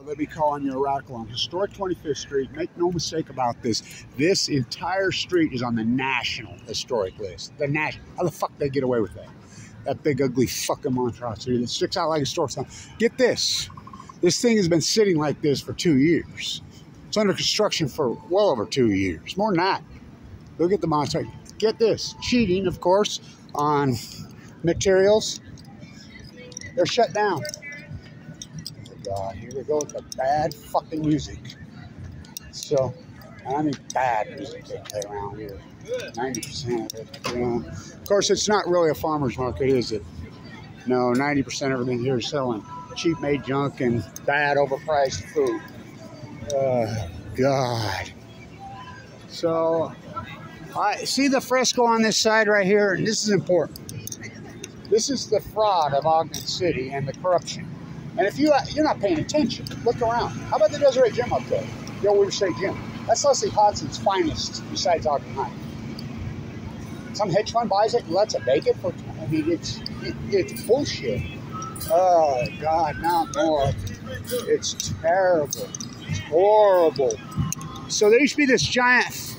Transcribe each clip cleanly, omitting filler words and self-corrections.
They'll be calling you a radical on historic 25th Street. Make no mistake about this. This entire street is on the National Historic List. The National. How the fuck they get away with that? That big, ugly fucking monstrosity that sticks out like a sore thumb. Get this. This thing has been sitting like this for 2 years. It's under construction for well over 2 years. More than that. Look at the monster. Get this. Cheating, of course, on materials. They're shut down. God, here we go with the bad fucking music. So, I mean bad music they play around here. 90% of it. You know. Of course, it's not really a farmer's market, is it? No, 90% of everything here is selling cheap-made junk and bad, overpriced food. God. So, I see the fresco on this side right here, and this is important. This is the fraud of Ogden City and the corruption. And if you're not paying attention, look around. How about the Desiree Gym up there? The old Weaver State Gym. That's Leslie Hodson's finest besides Ogden High. Some hedge fund buys it and lets it bake it for. I mean, it's bullshit. Oh God, not more. It's terrible. It's horrible. So there used to be this giant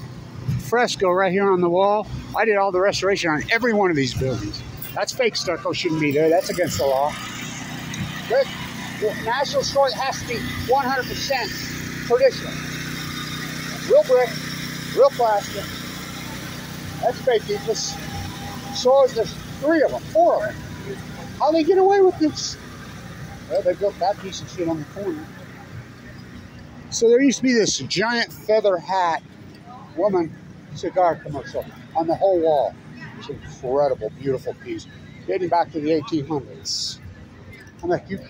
fresco right here on the wall. I did all the restoration on every one of these buildings. That's fake stucco. Shouldn't be there. That's against the law. But the National Historic has to be 100% traditional. Real brick, real plaster. That's fake ethos. So there's 3 of them, 4 of them. How they get away with this? Well, they built that piece of shit on the corner. So there used to be this giant feather hat woman cigar commercial on the whole wall. It's an incredible, beautiful piece dating back to the 1800s. I'm like, you've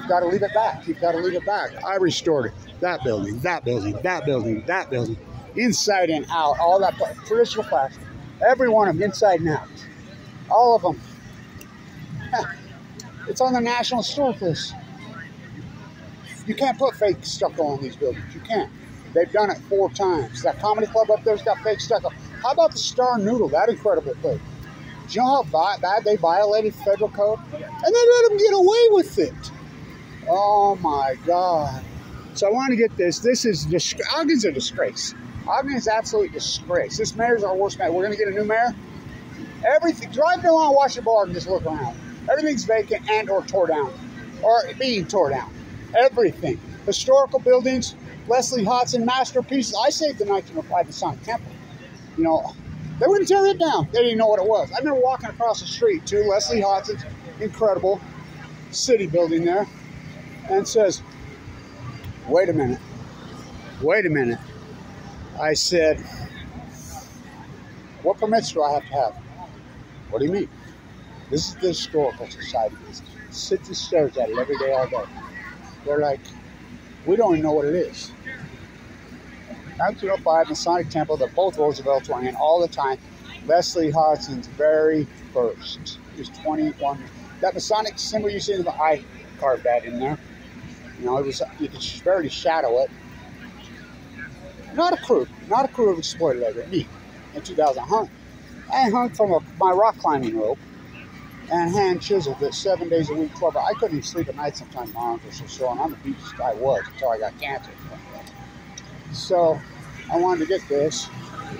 got to leave it back. You've got to leave it back. I restored it. That building, that building, that building, that building. Inside and out. All that traditional plastic. Every one of them, inside and out. All of them. It's on the National Historic List. You can't put fake stucco on these buildings. You can't. They've done it 4 times. That comedy club up there's got fake stucco. How about the Star Noodle? That incredible place. Do you know how bad they violated federal code? And they let them get away with it. Oh my God. So I want to get this. This is, Ogden's a disgrace. Ogden is absolute disgrace. This mayor's our worst mayor. We're going to get a new mayor. Everything, drive along Washington Boulevard and just look around. Everything's vacant and or tore down. Or being tore down. Everything. Historical buildings, Leslie Hodson masterpieces. I saved the 1905 Masonic Temple. You know, they wouldn't tear it down. They didn't know what it was. I remember walking across the street to Leslie Hodson's incredible city building there, and it says, wait a minute. Wait a minute. I said, what permits do I have to have? What do you mean? This is the Historical Society. Sits and stares at it every day, all day. They're like, we don't even know what it is. 1905 Masonic Temple that both Roosevelts were in all the time. Leslie Hodson's very first. He was 21. That Masonic symbol you see in the I carved that in there. You know, it was, you could barely shadow it. Not a crew of exploited labor. Me, in 2000, I hung from my rock climbing rope and hand chiseled it 7 days a week, 12 hours. I couldn't even sleep at night sometimes. My arms were so sore, and I'm a beast. I was until I got cancer. So I wanted to get this.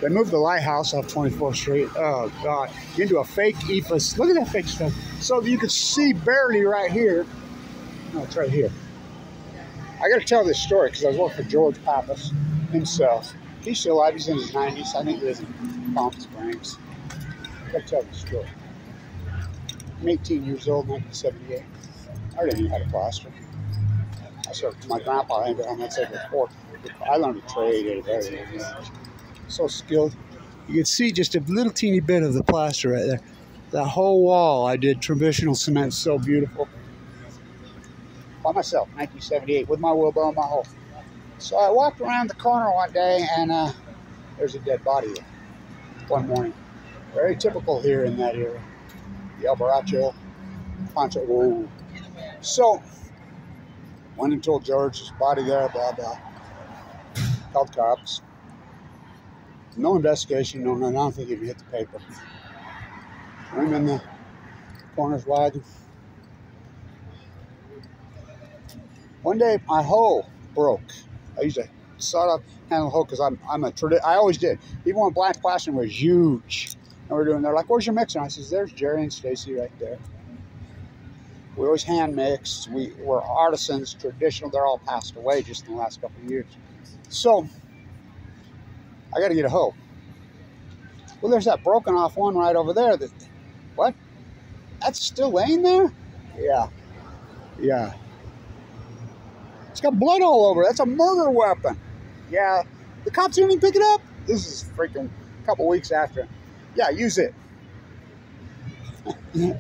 They moved the lighthouse off 24th Street. Oh, God. Into a fake ethos. Look at that fake stuff. So you can see barely right here. No, it's right here. I got to tell this story because I was working for George Pappas himself. He's still alive. He's in his 90s. I think he lives in Palm Springs. I got to tell this story. I'm 18 years old, 1978. I didn't even know how to plaster. I started, my grandpa ended on that side before. I learned to trade at a very young age. So skilled. You can see just a little teeny bit of the plaster right there. The whole wall I did traditional cement, so beautiful. By myself, 1978, with my wheelbarrow and my hoe. So I walked around the corner one day and there's a dead body there one morning. Very typical here in that area. The El Baracho, Poncho. Whoa. So, went and told George, his body there, blah, blah. Called cops. No investigation, no, I don't think he even hit the paper. I'm in the coroner's wagon. One day my hoe broke. I used to sawed up handle hoe because I always did. Even when Blanch plastering was huge, and they're like, "Where's your mixer?" And I says, "There's Jerry and Stacy right there." We always hand mixed. We're artisans, traditional. They're all passed away just in the last couple of years. So I got to get a hoe. Well, there's that broken off one right over there. What? That's still laying there? Yeah. Yeah. It's got blood all over. That's a murder weapon. Yeah. The cops didn't even pick it up. This is freaking a couple weeks after. Yeah, use it.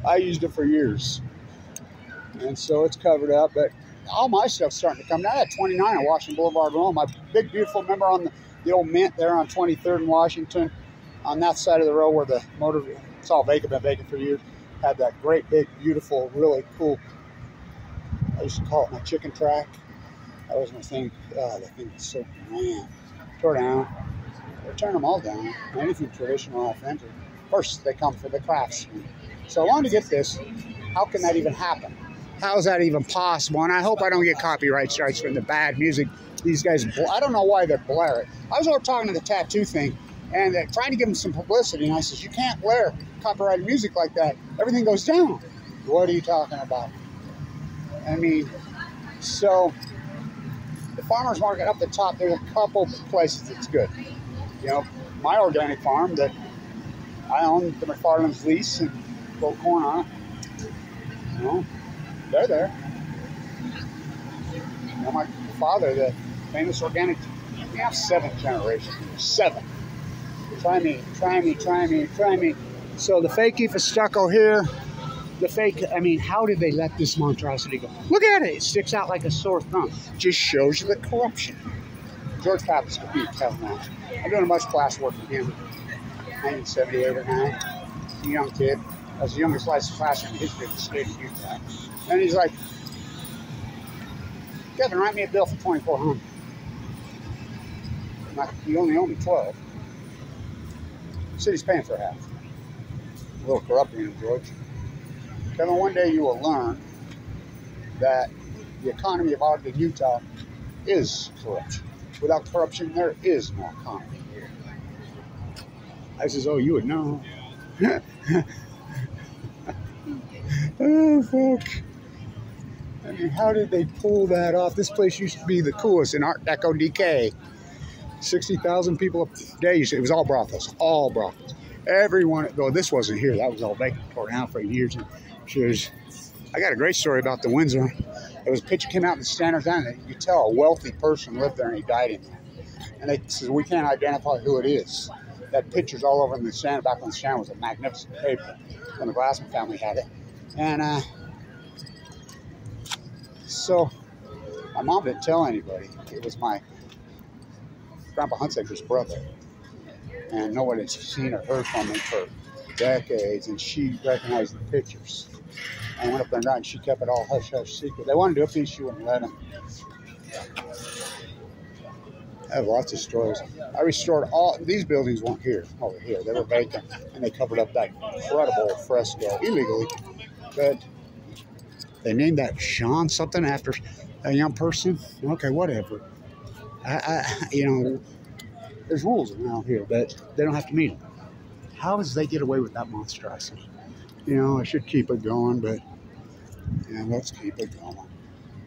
I used it for years. And so it's covered up, but all my stuff's starting to come down. I had 29 on Washington Boulevard Road. My big, beautiful, remember on the old Mint there on 23rd and Washington, on that side of the road where the motor, it's all vacant, been vacant for years, had that great, big, beautiful, really cool, I used to call it my chicken track. That was my thing. The thing was so, man, tore down. They turn them all down. Anything traditional, authentic. Of course, they come for the craftsmen. So I wanted to get this. How can that even happen? How is that even possible? And I hope I don't get copyright strikes from the bad music. These guys, I don't know why they're blaring. I was over talking to the tattoo thing, and they're trying to give them some publicity. And I says, you can't blare copyrighted music like that. Everything goes down. What are you talking about? I mean, so the farmer's market up the top, there's a couple places that's good. You know, my organic farm that I own, the McFarland's lease, and grow corn on it. You know, they're there. You know, my father, the famous organic, we have 7th generation. 7. Try me, try me, try me, try me. So the fake Ifa stucco here, the fake, I mean, how did they let this monstrosity go? Look at it. It sticks out like a sore thumb. Just shows you the corruption. George Pappas could be a tell now. I'm doing a bunch of class work with him. 1978 or 9. A young kid. I was the youngest licensed classroom in the history of the state of Utah. And he's like, Kevin, write me a bill for $2,400. You only owe me 12. The city's paying for half. A little corrupting in George. Kevin, one day you will learn that the economy of Ogden, Utah is corruption. Without corruption, there is no economy here. I says, oh, you would know. Oh, fuck. I mean, how did they pull that off? This place used to be the coolest in Art Deco decay. 60,000 people a day. It was all brothels. All brothels. Everyone, though this wasn't here. That was all vacant, tore down for years. I got a great story about the Windsor. There was a picture came out in the Standard Time. You could tell a wealthy person lived there and he died in there. And they said, we can't identify who it is. That picture's all over in the Standard. Back when the Standard was a magnificent paper. When the Glassman family had it. And so my mom didn't tell anybody. It was my Grandpa Hunsaker's brother. And no one had seen or heard from him for decades. And she recognized the pictures. I went up there and she kept it all hush-hush secret. They wanted to do a piece, she wouldn't let them. I have lots of stories. I restored all, these buildings weren't here, over here. They were vacant, and they covered up that incredible fresco illegally. But they named that Sean something after a young person. Okay, whatever. You know, there's rules around here, but they don't have to meet them. How does they get away with that monstrosity? You know, I should keep it going, but yeah, let's keep it going.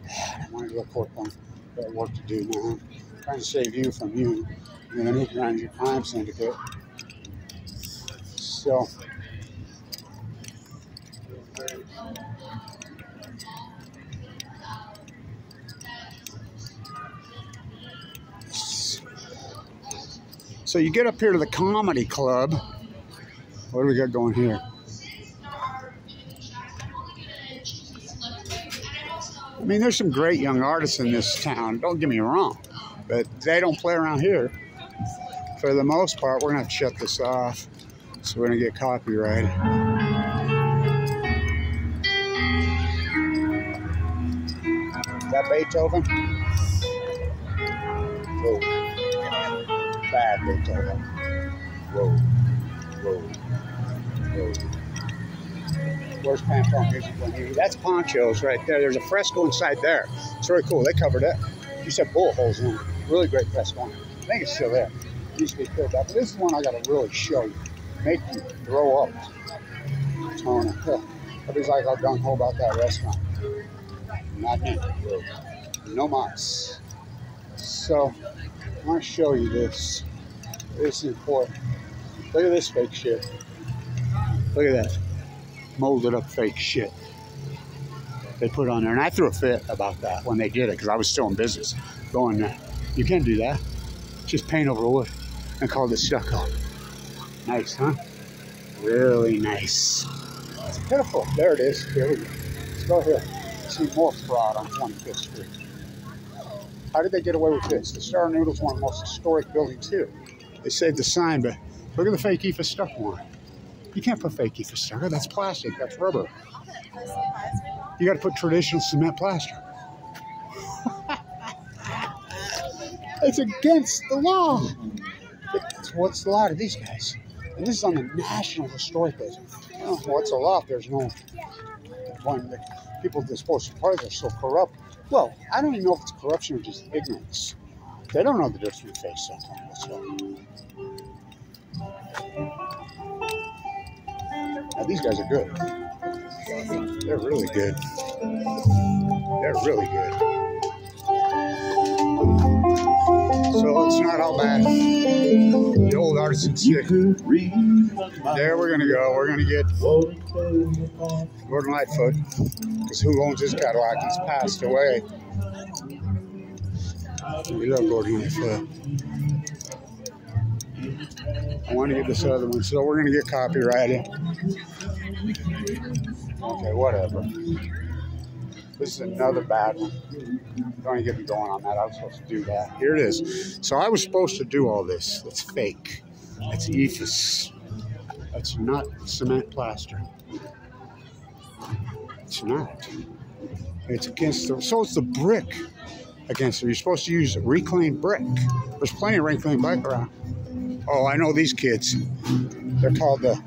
I want to do a court point. Got work to do now. I'm trying to save you from you. And then looking around your crime syndicate. So you get up here to the comedy club. What do we got going here? I mean, there's some great young artists in this town. Don't get me wrong. But they don't play around here. For the most part, we're going to have to shut this off. So we're going to get copyrighted. Is that Beethoven? Whoa. Bad Beethoven. Whoa. Whoa. Whoa. Where's Pantone Music Venue? That's Ponchos right there. There's a fresco inside there. It's really cool. They covered it. You said bullet holes in it. Really great fresco. I think it's still there. It used to be filled up. But this is one I got to really show you. Make you throw up. Tony. Everybody's like, how gung-ho about that restaurant. Not me. No mas. So, I want to show you this. This is important. Look at this fake shit. Look at that. Molded up fake shit they put on there. And I threw a fit about that when they did it because I was still in business. Going, you can't do that. Just paint over wood and call it stucco. Nice, huh? Really nice. It's pitiful. There it is. Here we go. Let's go here. See more fraud on 25th Street. How did they get away with this? The Star Noodle's one of the most historic buildings here. They saved the sign, but look at the fake EFA stucco on. You can't put fake EFA stucco. That's plastic. That's rubber. You got to put traditional cement plaster. It's against the law. It's what's the law to these guys? And this is on the National Historic List. Oh, what's the law if there's no one? The people disposed of parties are so corrupt. Well, I don't even know if it's corruption or just ignorance. They don't know the difference between fake stuff and what's wrong. Now, these guys are good. They're really good. They're really good. So it's not all bad. The old artisan stick. There we're going to go. We're going to get Gordon Lightfoot, because who owns his Cadillac? He's passed away. We love Gordon Lightfoot. I want to get this other one, so we're going to get copyrighted. Okay, whatever. This is another bad one. Don't even get me going on that. I was supposed to do that. Here it is. So I was supposed to do all this. That's fake. That's EFS. That's not cement plaster. It's not. It's against the... So it's the brick against it. You're supposed to use reclaimed brick. There's plenty of reclaimed brick around. Oh, I know these kids. They're called the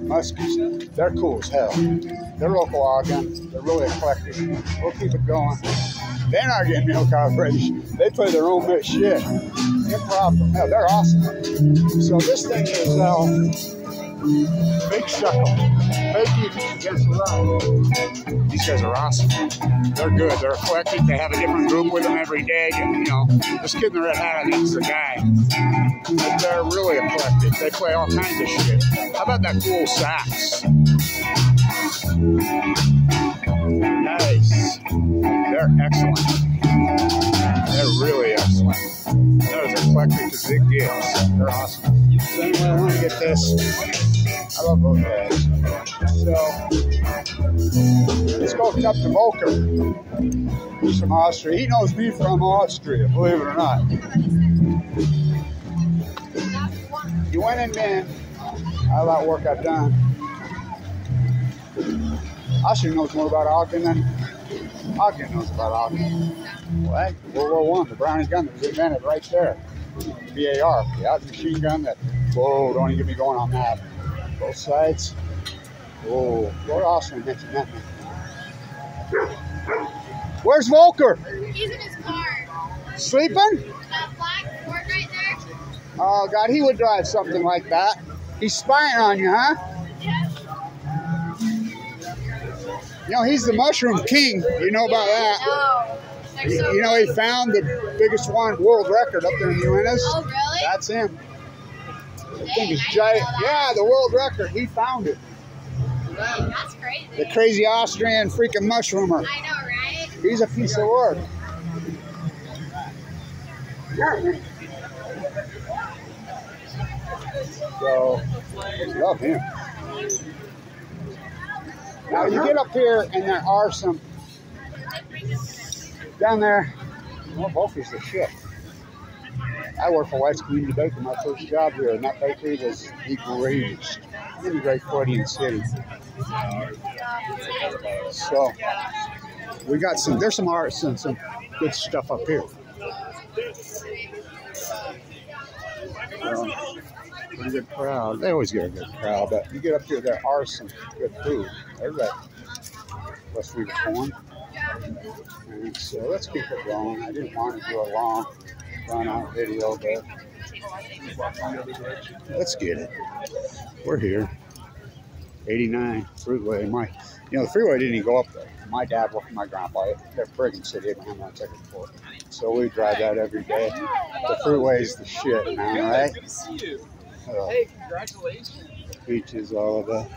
Muskies. They're cool as hell. They're local Ogden. They're really eclectic. We'll keep it going. They're not getting no cooperation. They play their own shit. Improv. Hell, they're awesome. So this thing is fake stucco. Fake against the law. These guys are awesome. They're good. They're eclectic. They have a different group with them every day. You know, this kid in the red hat, I think, is the guy. But they're really eclectic. They play all kinds of shit. How about that cool sax? Nice. They're excellent. They're really excellent. They're as eclectic as it gets. They're awesome. So anyway, I want to get this. I love both guys. So let's go up to Volker. He's from Austria. He knows me from Austria, believe it or not. You went in, man. I have a lot of work I've done. Austria knows more about Ogden than Ogden knows about Ogden. What? World War I, the Browning gun that was invented right there. The AR, the machine gun that, whoa, don't even get me going on that. Both sides. Whoa, what awesome mention that. Where's Volker? He's in his car. Sleeping? That black Ford right there. Oh, God, he would drive something like that. He's spying on you, huh? Yeah. You know, he's the mushroom king. You know about that? No. You know, he found the biggest world record up there in the UNS. Oh, really? That's him. The thing is I didn't giant. know that. Yeah, the world record. He found it. Dang, that's crazy. The crazy Austrian freaking mushroomer. I know, right? He's a piece of work. So, love him. Now you get up here and there are some down there. Well, both is the shit. I worked for White's Community Bakery, my first job here, and that bakery was the greatest in the great Freudian city. So we got some. There's some arts and some good stuff up here. Pretty good crowd. They always get a good crowd, but you get up here, there are some good food. There's that West Weaver corn. And so let's keep it going. I didn't want to do a long, drawn-out video, but let's get it. We're here. 89 Fruitway. The freeway didn't even go up there. My dad worked with my grandpa. They're friggin' City Abraham on ticket for it. So we drive that every day. The Fruitway is the shit, man, right? Good to see you. Hey, congratulations. Beaches, all of that.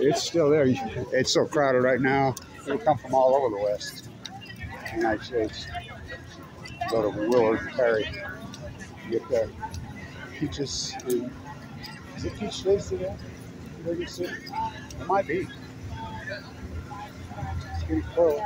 It's still there. It's so crowded right now. People come from all over the West, United States. Go to Willard, Perry, get there. Peaches. Is it Peach Days today? It might be. It's getting close.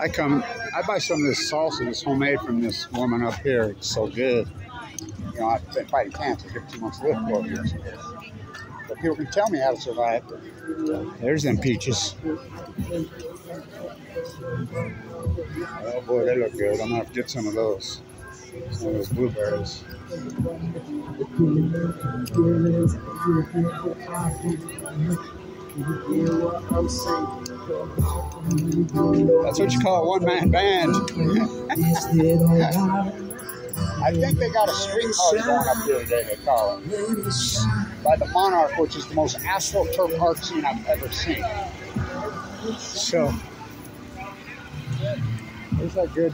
I buy some of this salsa that's homemade from this woman up here. It's so good. I've been fighting cancer 15 months to live 12 years ago. But people can tell me how to survive. There's them peaches. Oh boy, they look good. I'm gonna have to get some of those. Some of those blueberries. That's what you call a one-man band. I think they got a streetcar going up here today, they call it. By the Monarch, which is the most astroturf art scene I've ever seen. So, there's that good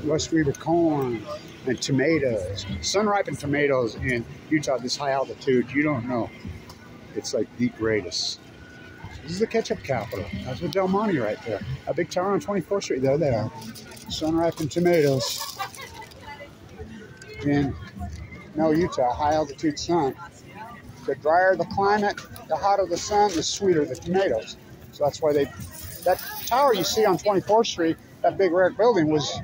West Weaver corn and tomatoes. Sun-ripened tomatoes in Utah, this high altitude, you don't know. It's like the greatest. This is the ketchup capital. That's with Del Monte right there. A big tower on 24th Street. There they are. Sun-ripened tomatoes. In Utah, high altitude sun. The drier the climate, the hotter the sun, the sweeter the tomatoes. So that's why that tower you see on 24th Street, that big red building was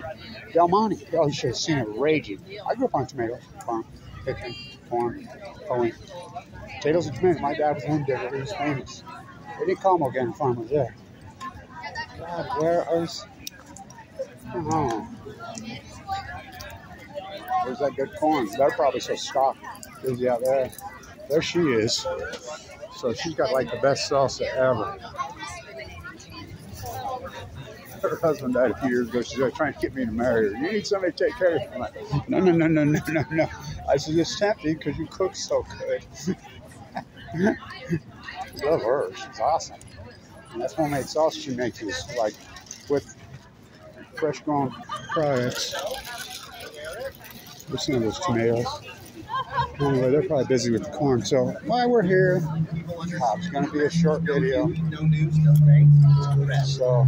Del Monte. Oh, you should have seen it raging. I grew up on tomatoes, farm, picking, corn, pulling. Potatoes and tomatoes. My dad was home digger. He was famous. They didn't call him organic farmers there. God, where is... Oh. Where's that good corn? They're probably so stocked. Busy out there. There she is. So she's got like the best salsa ever. Her husband died a few years ago. She's trying to get me to marry her. You need somebody to take care of you. I'm like, no. I said, it's tempting because you cook so good. Love her. She's awesome. And that's homemade sauce she makes is like with fresh grown products. There's some of those tomatoes. Anyway, they're probably busy with the corn. So while we're here, it's going to be a short video. So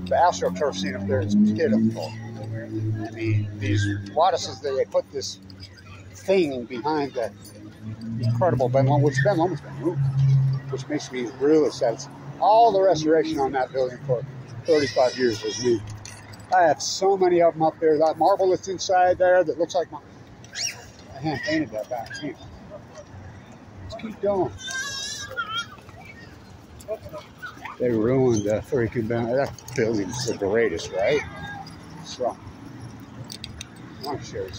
the AstroTurf scene up there is pitiful. I mean, these Artisans, they put this thing behind the incredible Ben Lomond, which Ben Lomond's been moved, which makes me really sad. All the restoration on that building for 35 years was me. I have so many of them up there. That marble that's inside there that looks like my hand painted that back. Let's keep going. They ruined the freaking building. That building's the greatest, right? So, I want to show you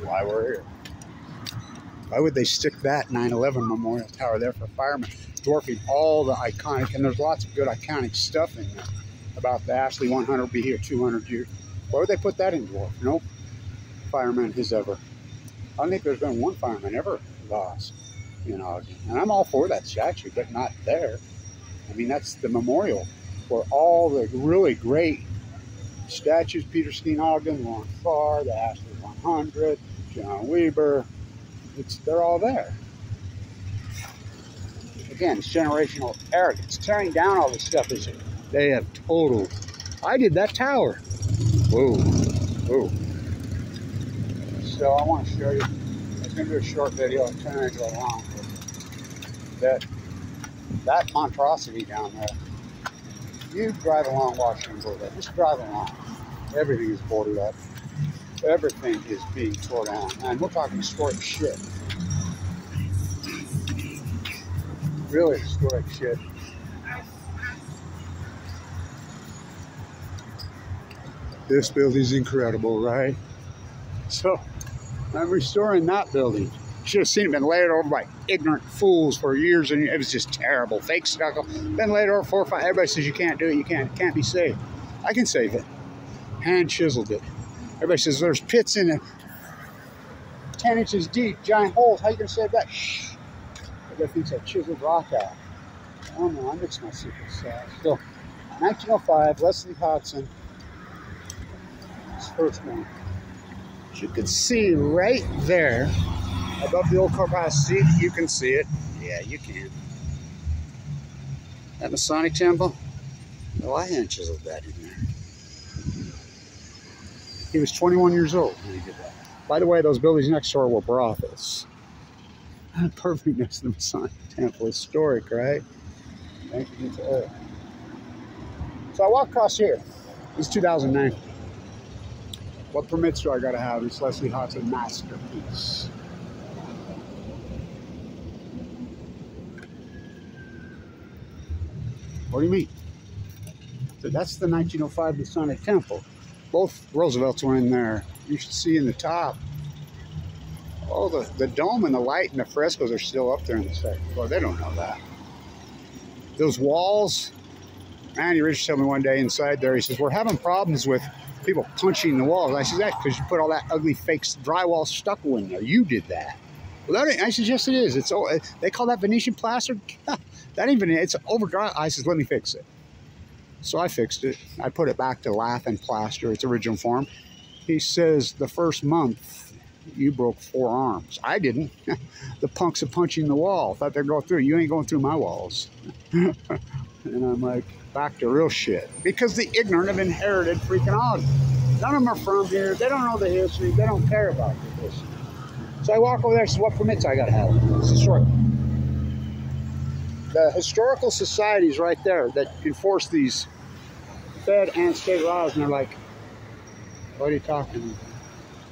why we're here. Why would they stick that 9/11 Memorial Tower there for firemen, dwarfing all the iconic, and there's lots of good iconic stuff in there about the Ashley 100 will be here 200 years. Why would they put that in dwarf? Nope. Fireman has ever. I don't think there's been one fireman ever lost in Ogden. And I'm all for that statue, but not there. I mean, that's the memorial for all the really great statues. Peter Skeen Ogden, Warren Farr, the Ashley 100, John Weber. They're all there. Again, it's generational arrogance. Tearing down all this stuff is, they have total. I did that tower. Whoa, whoa. So I want to show you. It's going to be a short video. I'm turning it into a long video. That monstrosity down there. You drive along Washington Boulevard. Just drive along. Everything is boarded up. Everything is being torn down. And we're talking historic shit. Really historic shit. This building's incredible, right? So I'm restoring that building. Should have seen it been laid over by ignorant fools for years, and it was just terrible. Fake stucco. Been laid over 4 or 5. Everybody says you can't do it. You can't be saved. I can save it. Hand chiseled it. Everybody says there's pits in it, 10 inches deep, giant holes. How you gonna save that? Shh. Everybody thinks I chiseled rock out. I don't know. I mix my secrets. So, 1905, Leslie Hodgson. This first one. As you can see right there, above the old courthouse seat, you can see it. Yeah, you can. That Masonic temple. Well, I hand chiseled that in there. He was 21 years old when he did that. By the way, those buildings next door were brothels. Perfect next to the Masonic temple. Historic, right? Thank you to Earth. So I walk across here. It's 2009. What permits do I gotta have? It's Leslie Hodgson masterpiece. What do you mean? So that's the 1905 Masonic Temple. Both Roosevelts were in there. You should see in the top. Oh, the dome and the light and the frescoes are still up there in the second floor. They don't know that. Those walls, Randy Rich told me one day inside there, he says, we're having problems with people punching the walls. I said, that's because you put all that ugly fake drywall stucco in there. You did that. Well, that ain't, I said, yes, it is. It's they call that Venetian plaster. That ain't Venetian. It's overdry. I said, let me fix it. So I fixed it. I put it back to lath and plaster, its original form. He says, the first month, you broke 4 arms. I didn't. The punks are punching the wall. Thought they'd go through. You ain't going through my walls. And I'm like, back to real shit. Because the ignorant have inherited freaking Ogden. None of them are from here. They don't know the history. They don't care about the history. So I walk over there and say, what permits I got to have? It's historic. The historical societies right there that enforce these fed and state laws, and they're like, what are you talking about?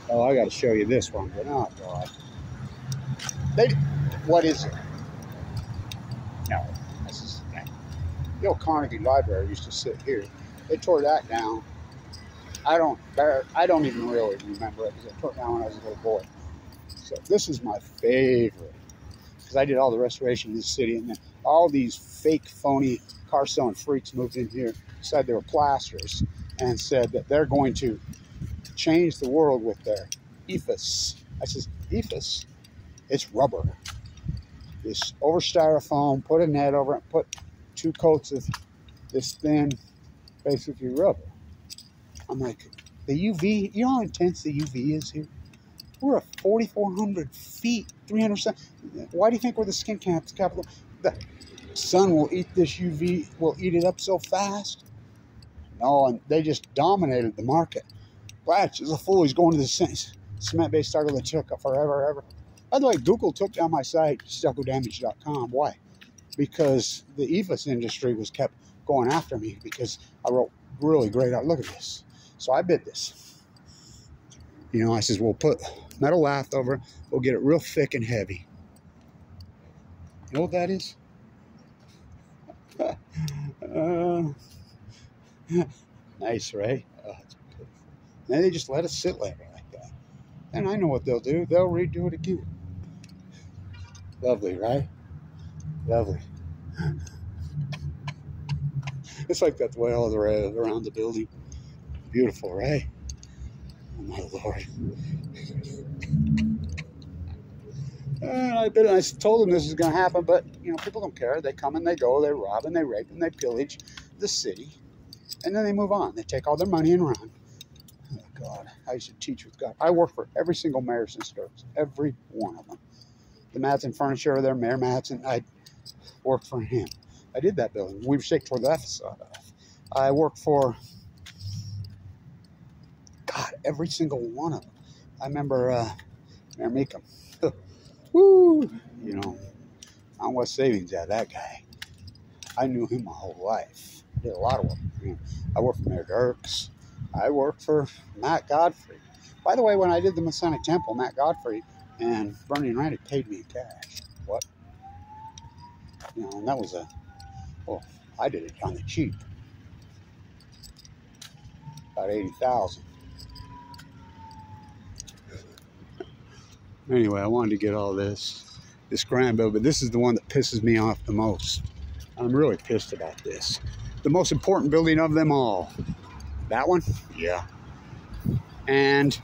Oh, I got to show you this one. But oh, God. What is it? No, this is the old Carnegie Library used to sit here. They tore that down. I don't even really remember it because they tore it down when I was a little boy. So this is my favorite because I did all the restoration in this city, and then all these fake, phony car selling freaks moved in here, said they were plasters, and said that they're going to change the world with their ethos. I says, ethos? It's rubber. This over styrofoam, put a net over it, put 2 coats of this thin, basically rubber. I'm like, the UV, you know how intense the UV is here? We're at 4,400 feet, 300. Why do you think we're the skin capital? The sun will eat this UV, will eat it up so fast. No, and they just dominated the market. Blanch is a fool. He's going to the cement-based stucco that took forever, ever. By the way, Google took down my site, stuccodamage.com. Why? Because the ethos industry was kept going after me because I wrote really great art. Look at this. So I bid this. You know, I says, we'll put metal lath over it. We'll get it real thick and heavy. You know what that is? Nice, right? Oh, it's beautiful. And they just let it sit like that. And I know what they'll do. They'll redo it again. Lovely, right? Lovely. It's like that the way all around the building. Beautiful, right? Oh, my Lord. And I told them this is going to happen, but, you know, people don't care. They come and they go. They rob and they rape and they pillage the city. And then they move on. They take all their money and run. Oh, God. I should teach with God. I work for every single mayor since Stokes. Every one of them. The Madsen Furniture, their Mayor Madsen, I worked for him. I did that building. Weaver Shake tore that facade off. I worked for, God, every single one of them. I remember Mayor Meekum. Woo! You know, on West Savings, yeah, that guy. I knew him my whole life. I did a lot of work for him. I worked for Mayor Dirks. I worked for Matt Godfrey. By the way, when I did the Masonic Temple, Matt Godfrey and Bernie and Randy paid me in cash. What? You know, and that was well, I did it on the cheap. About 80,000. Anyway, I wanted to get all this grand building, but this is the one that pisses me off the most. I'm really pissed about this. The most important building of them all. That one? Yeah. And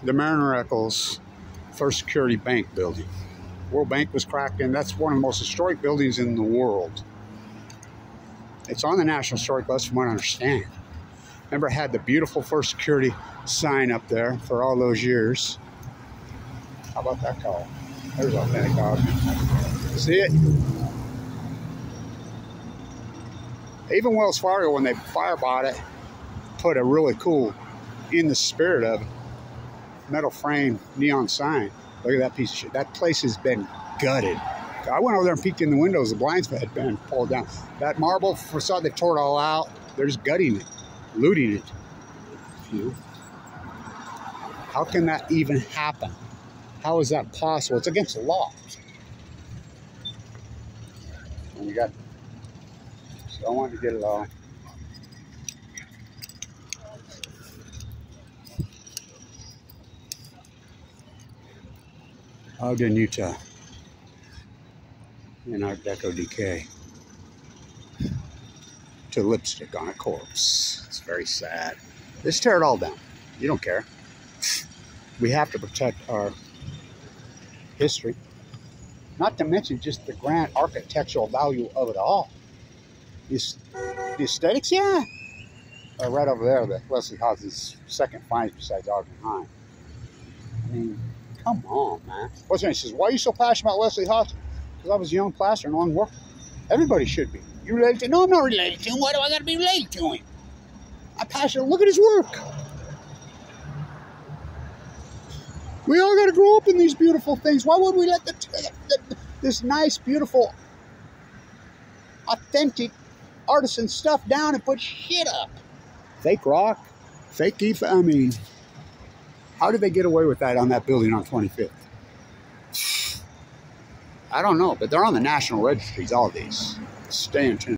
the Mariner Eccles First Security Bank building. World Bank was cracked in. That's one of the most historic buildings in the world. It's on the National Historic List from what I understand. Remember, it had the beautiful First Security sign up there for all those years. How about that color? There's authentic Ogden. See it? Even Wells Fargo, when they firebought it, put a really cool, in the spirit of it, metal frame neon sign. Look at that piece of shit. That place has been gutted. I went over there and peeked in the windows. The blinds had been pulled down. That marble facade, they tore it all out. They're just gutting it, looting it. You know? How can that even happen? How is that possible? It's against the law. And you got, so I wanted to get it all. Ogden, Utah, in Art Deco decay. To lipstick on a corpse. It's very sad. Just tear it all down. You don't care. We have to protect our history. Not to mention just the grand architectural value of it all. The aesthetics, yeah. Right over there, the Leslie Hodgson's second finest besides Ogden High. I mean, come on, man. What's he says, why are you so passionate about Leslie Hodgson? Because I was a young plasterer and on worker. Everybody should be. You related to him? No, I'm not related to him. Why do I got to be related to him? I'm passionate. Look at his work. We all got to grow up in these beautiful things. Why would we let this nice, beautiful, authentic artisan stuff down and put shit up? Fake rock, fake EFA. I mean, how did they get away with that on that building on 25th? I don't know, but they're on the national registries, all these. Stay in tune.